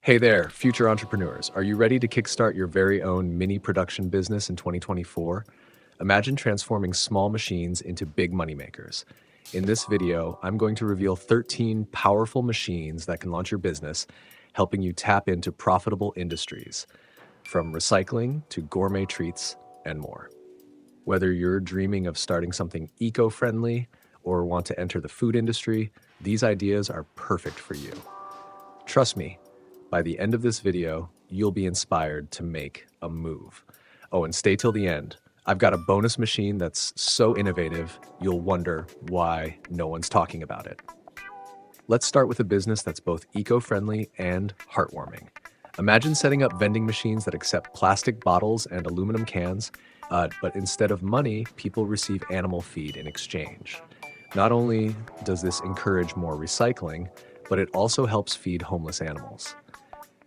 Hey there, future entrepreneurs. Are you ready to kickstart your very own mini production business in 2024? Imagine transforming small machines into big moneymakers. In this video, I'm going to reveal 13 powerful machines that can launch your business, helping you tap into profitable industries, from recycling to gourmet treats and more. Whether you're dreaming of starting something eco-friendly or want to enter the food industry, these ideas are perfect for you. Trust me, by the end of this video, you'll be inspired to make a move. Oh, and stay till the end. I've got a bonus machine that's so innovative, you'll wonder why no one's talking about it. Let's start with a business that's both eco-friendly and heartwarming. Imagine setting up vending machines that accept plastic bottles and aluminum cans, but instead of money, people receive animal feed in exchange. Not only does this encourage more recycling, but it also helps feed homeless animals.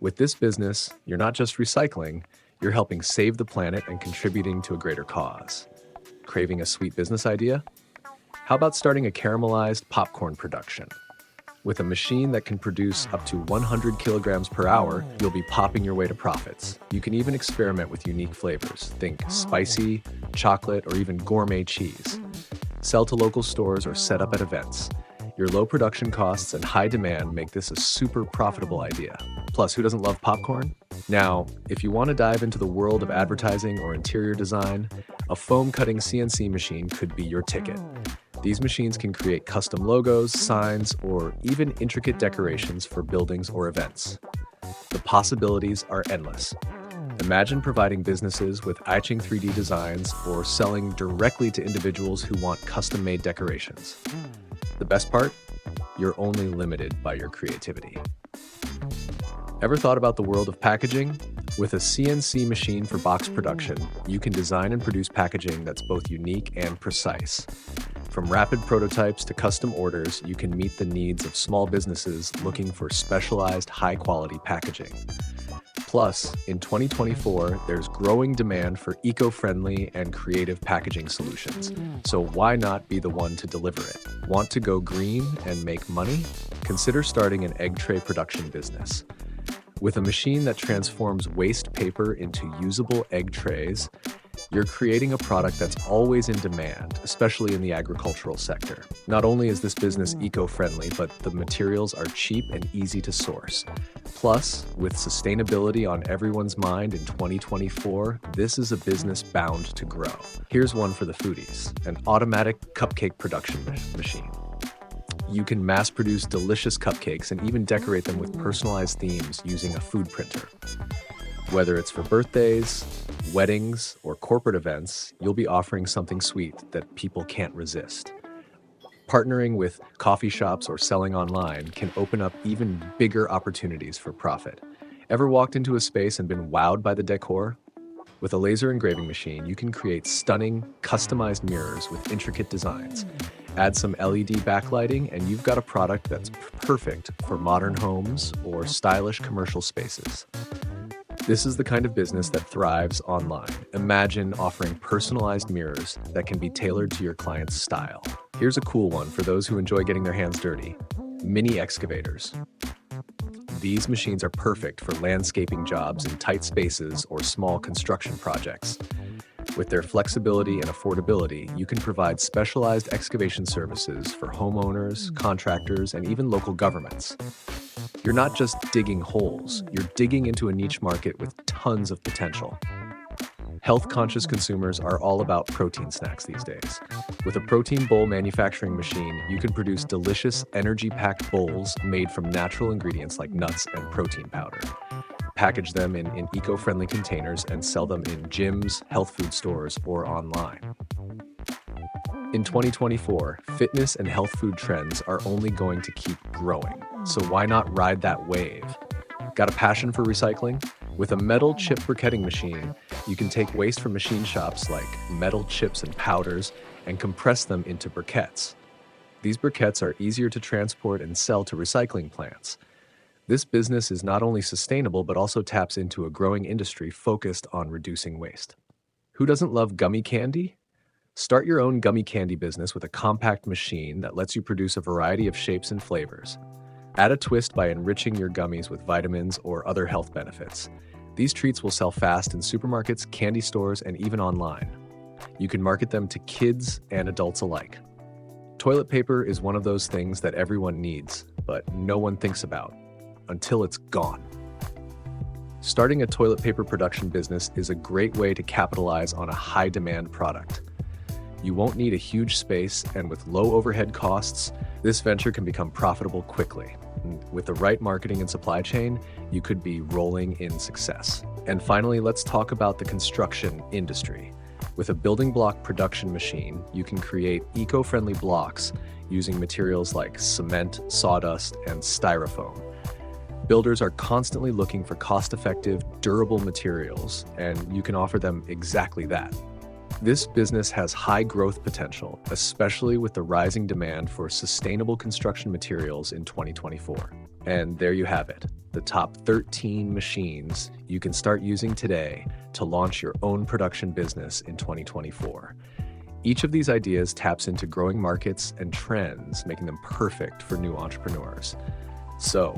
With this business, you're not just recycling, you're helping save the planet and contributing to a greater cause. Craving a sweet business idea? How about starting a caramelized popcorn production? With a machine that can produce up to 100 kilograms per hour, you'll be popping your way to profits. You can even experiment with unique flavors. Think spicy, chocolate, or even gourmet cheese. Sell to local stores or set up at events. Your low production costs and high demand make this a super profitable idea. Plus, who doesn't love popcorn? Now, if you want to dive into the world of advertising or interior design, a foam cutting CNC machine could be your ticket. These machines can create custom logos, signs, or even intricate decorations for buildings or events. The possibilities are endless. Imagine providing businesses with etching 3D designs or selling directly to individuals who want custom-made decorations. The best part? You're only limited by your creativity. Ever thought about the world of packaging? With a CNC machine for box production, you can design and produce packaging that's both unique and precise. From rapid prototypes to custom orders, you can meet the needs of small businesses looking for specialized, high-quality packaging. Plus, in 2024, there's growing demand for eco-friendly and creative packaging solutions. So why not be the one to deliver it? Want to go green and make money? Consider starting an egg tray production business. With a machine that transforms waste paper into usable egg trays, you're creating a product that's always in demand, especially in the agricultural sector. Not only is this business eco-friendly, but the materials are cheap and easy to source. Plus, with sustainability on everyone's mind in 2024, this is a business bound to grow. Here's one for the foodies: an automatic cupcake production machine. You can mass produce delicious cupcakes and even decorate them with personalized themes using a food printer. Whether it's for birthdays, weddings, or corporate events, you'll be offering something sweet that people can't resist. Partnering with coffee shops or selling online can open up even bigger opportunities for profit. Ever walked into a space and been wowed by the decor? With a laser engraving machine, you can create stunning, customized mirrors with intricate designs. Add some LED backlighting, and you've got a product that's perfect for modern homes or stylish commercial spaces. This is the kind of business that thrives online. Imagine offering personalized mirrors that can be tailored to your client's style. Here's a cool one for those who enjoy getting their hands dirty: mini excavators. These machines are perfect for landscaping jobs in tight spaces or small construction projects. With their flexibility and affordability, you can provide specialized excavation services for homeowners, contractors, and even local governments. You're not just digging holes, you're digging into a niche market with tons of potential. Health-conscious consumers are all about protein snacks these days. With a protein bowl manufacturing machine, you can produce delicious, energy-packed bowls made from natural ingredients like nuts and protein powder. Package them in eco-friendly containers and sell them in gyms, health food stores, or online. In 2024, fitness and health food trends are only going to keep growing, so why not ride that wave? Got a passion for recycling? With a metal chip briquetting machine, you can take waste from machine shops like metal chips and powders and compress them into briquettes. These briquettes are easier to transport and sell to recycling plants. This business is not only sustainable, but also taps into a growing industry focused on reducing waste. Who doesn't love gummy candy? Start your own gummy candy business with a compact machine that lets you produce a variety of shapes and flavors. Add a twist by enriching your gummies with vitamins or other health benefits. These treats will sell fast in supermarkets, candy stores, and even online. You can market them to kids and adults alike. Toilet paper is one of those things that everyone needs, but no one thinks about until it's gone. Starting a toilet paper production business is a great way to capitalize on a high-demand product. You won't need a huge space, and with low overhead costs, this venture can become profitable quickly. With the right marketing and supply chain, you could be rolling in success. And finally, let's talk about the construction industry. With a building block production machine, you can create eco-friendly blocks using materials like cement, sawdust, and styrofoam. Builders are constantly looking for cost-effective, durable materials, and you can offer them exactly that. This business has high growth potential, especially with the rising demand for sustainable construction materials in 2024. And there you have it, the top 13 machines you can start using today to launch your own production business in 2024. Each of these ideas taps into growing markets and trends, making them perfect for new entrepreneurs. So,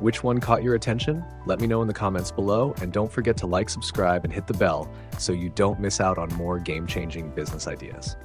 which one caught your attention? Let me know in the comments below, and don't forget to like, subscribe, and hit the bell so you don't miss out on more game-changing business ideas.